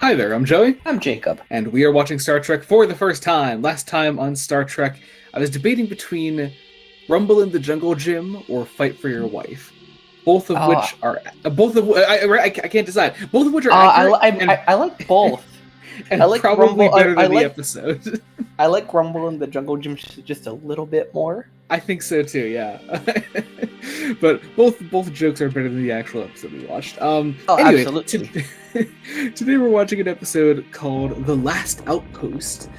Hi there, I'm Joey. I'm Jacob. And we are watching Star Trek for the first time. Last time on Star Trek, I was debating between Rumble in the Jungle Gym or Fight for Your Wife. Both of which are... I can't decide. Both of which are accurate. I like both. And I like probably Rumble, better than the episode. I like Rumble in the Jungle Gym just a little bit more. I think so too, yeah. But both jokes are better than the actual episode we watched. Anyway, Absolutely. Today we're watching an episode called The Last Outpost,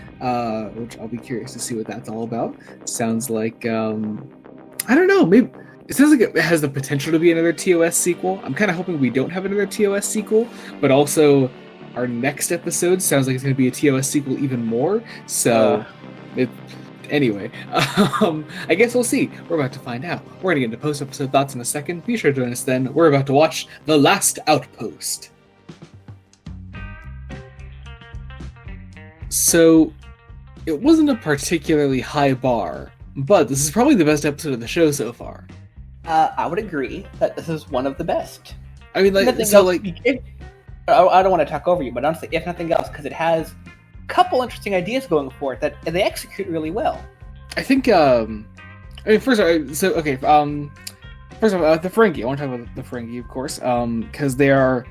which I'll be curious to see what that's all about. Sounds like, I don't know, maybe it sounds like it has the potential to be another TOS sequel. I'm kind of hoping we don't have another TOS sequel, but also our next episode sounds like it's going to be a TOS sequel even more. So, anyway, I guess we'll see. We're about to find out. We're going to get into post-episode thoughts in a second. Be sure to join us then. We're about to watch The Last Outpost. So, it wasn't a particularly high bar, but this is probably the best episode of the show so far. I would agree that this is one of the best. I mean, I don't want to talk over you, but honestly, if nothing else, because it has a couple interesting ideas going for it that they execute really well. I think, first off, the Ferengi. I want to talk about the Ferengi, of course, because they are,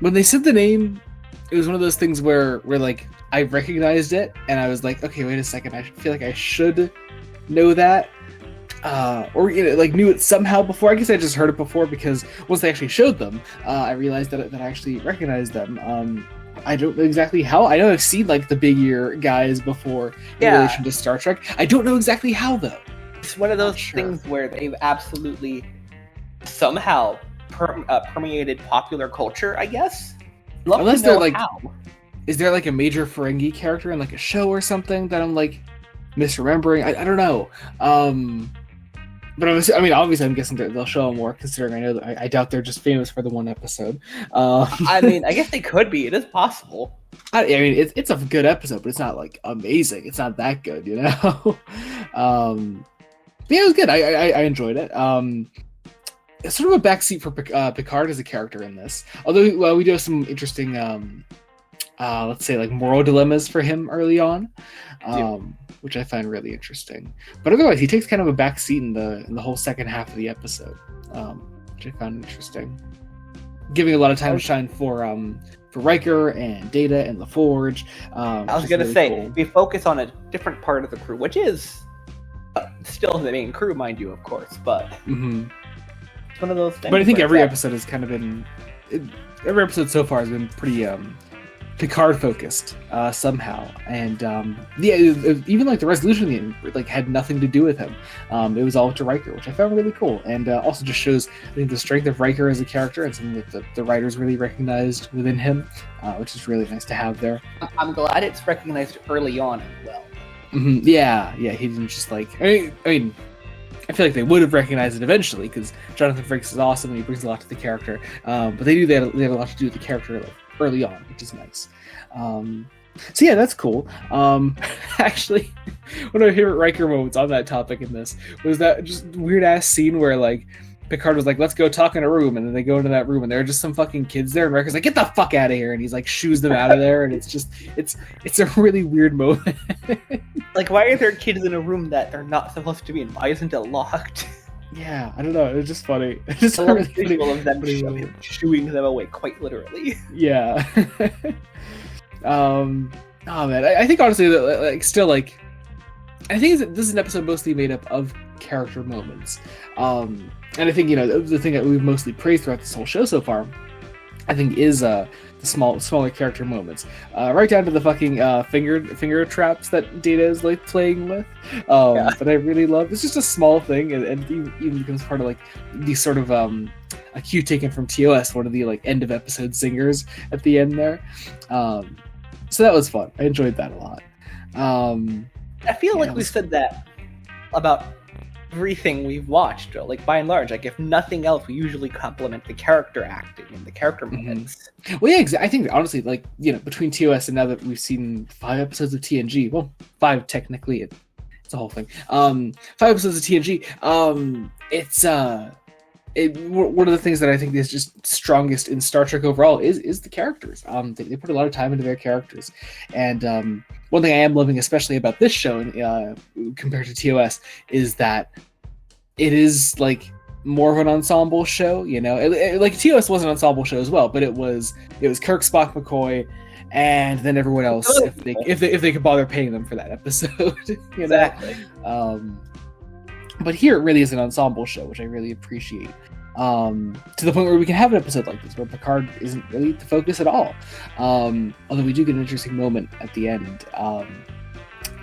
when they said the name, it was one of those things where like, I recognized it, and I was like, okay, wait a second, I feel like I should know that, or knew it somehow before. I guess I just heard it before because once they actually showed them, I realized that I actually recognized them. I don't know exactly how. I know I've seen like the big ear guys before in relation to Star Trek. I don't know exactly how though. It's one of those things where they've absolutely somehow permeated popular culture, I guess. Unless they're like, how. Is there like a major Ferengi character in like a show or something that I'm like misremembering? I don't know. But obviously, I'm guessing they'll show them more. Considering I doubt they're just famous for the one episode. I guess they could be. It is possible. It's a good episode, but it's not like amazing. It's not that good, you know. But yeah, it was good. I enjoyed it. It's sort of a backseat for Picard as a character in this. Although we do have some interesting, let's say, like moral dilemmas for him early on. Which I find really interesting. But otherwise, he takes kind of a back seat in the whole second half of the episode, which I found interesting. Giving a lot of time to shine for Riker and Data and LaForge. I was going to say, cool. We focus on a different part of the crew, which is still the main crew, mind you, of course, but it's one of those things. But I think every episode has kind of been... Every episode so far has been pretty... Picard focused somehow, and even like the resolution in the end, like had nothing to do with him. It was all up to Riker, which I found really cool, and also just shows, I think, the strength of Riker as a character and something that the writers really recognized within him, which is really nice to have there. I'm glad it's recognized early on as well. Yeah, he didn't just like. I mean, I feel like they would have recognized it eventuly because Jonathan Frakes is awesome and he brings a lot to the character. But they have a lot to do with the character like early on, which is nice. So yeah, that's cool. Actually, one of my favorite Riker moments on that topic in this was that just weird ass scene where like Picard was like, "Let's go talk in a room," and then they go into that room and there are just some fucking kids there, and Riker's like, "Get the fuck out of here!" and he's like shoos them out of there, and it's a really weird moment. Like, why are there kids in a room that they're not supposed to be in? Why isn't it locked? Yeah, I don't know. It was just funny. It's just a visual of them shooing them away, quite literally. Yeah. Oh man, I think honestly that I think this is an episode mostly made up of character moments. And I think the thing that we've mostly praised throughout this whole show so far, I think, is the smaller character moments, right down to the fucking finger traps that Data is like playing with. But I really love. It's just a small thing, and even becomes part of like these sort of a cue taken from TOS, one of the like end of episode singers at the end there. So that was fun. I enjoyed that a lot. I feel like we said that about everything we've watched. Like, by and large, like if nothing else, we usually compliment the character acting and the character moments. Well, yeah, I think honestly, like between TOS and now that we've seen 5 episodes of TNG, well, 5 technically, it's a whole thing. 5 episodes of TNG. It's one of the things that I think is just strongest in Star Trek overall is the characters. They put a lot of time into their characters, and one thing I am loving especially about this show compared to TOS is that it is like more of an ensemble show. You know, like TOS was an ensemble show as well, but it was Kirk, Spock, McCoy, and then everyone else if they could bother paying them for that episode. You know? Exactly. But here it really is an ensemble show, which I really appreciate. To the point where we can have an episode like this, where Picard isn't really the focus at all. Although we do get an interesting moment at the end.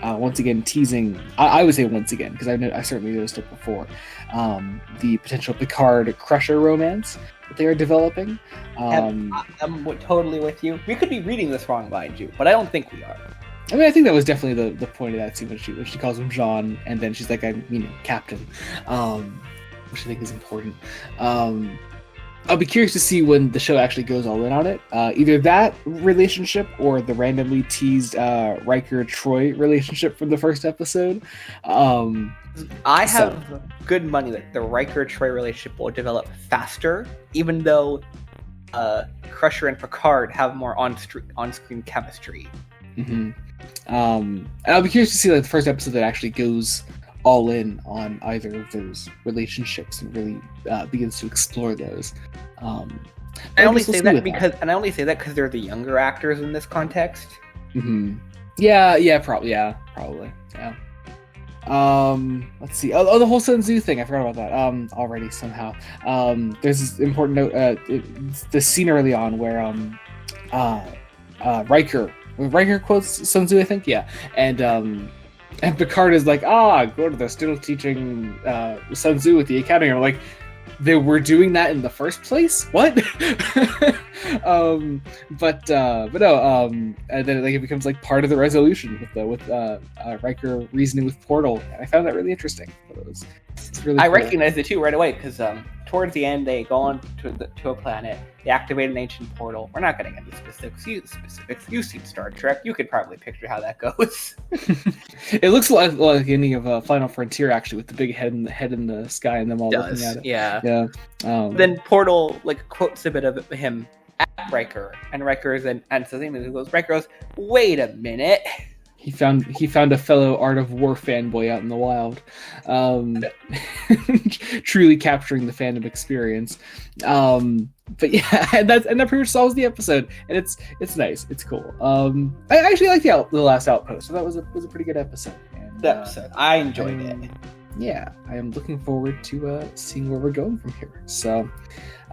Once again, teasing. I would say once again, because I certainly noticed it before. The potential Picard Crusher romance that they are developing. I'm totally with you. We could be reading this wrong, mind you, but I don't think we are. I mean, I think that was definitely the point of that scene when she calls him Jean, and then she's like, I'm Captain, which I think is important. I'll be curious to see when the show actually goes all in on it. Either that relationship or the randomly teased Riker-Troy relationship from the first episode. I have good money that the Riker-Troy relationship will develop faster, even though Crusher and Picard have more on-screen chemistry. Mm-hmm. And I'll be curious to see like the first episode that actually goes all in on either of those relationships and really begins to explore those. I only say that because they're the younger actors in this context. Mm-hmm. Yeah, probably. Yeah. Let's see. Oh, the whole Sun Tzu thing. I forgot about that. Already somehow. There's this important note. The scene early on where Riker quotes Sun Tzu, I think. Yeah, and Picard is like, good, they're still teaching Sun Tzu at the academy. I'm like, they were doing that in the first place? What? But no. And then like it becomes like part of the resolution with Riker reasoning with Portal. And I found that really interesting. It's really cool. Recognized it too right away because towards the end they go on to a planet. They activate an ancient portal. We're not going to get into specifics. You've seen Star Trek. You could probably picture how that goes. It looks like the ending of Final Frontier, actually, with the big head in the sky and them all looking at it. Yeah. Then Portal quotes a bit of him at Riker, and Riker says, Riker goes, "Wait a minute." He found a fellow Art of War fanboy out in the wild, truly capturing the fandom experience. But yeah, and that pretty much solves the episode, and it's nice, it's cool. I actually like the last Outpost, so that was a pretty good episode. And, I enjoyed it. Yeah, I am looking forward to seeing where we're going from here. So.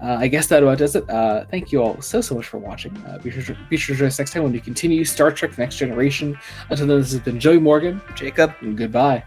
I guess that about does it. Thank you all so much for watching. Be sure to join us next time when we continue Star Trek: The Next Generation. Until then, this has been Joey Morgan, Jacob, and goodbye.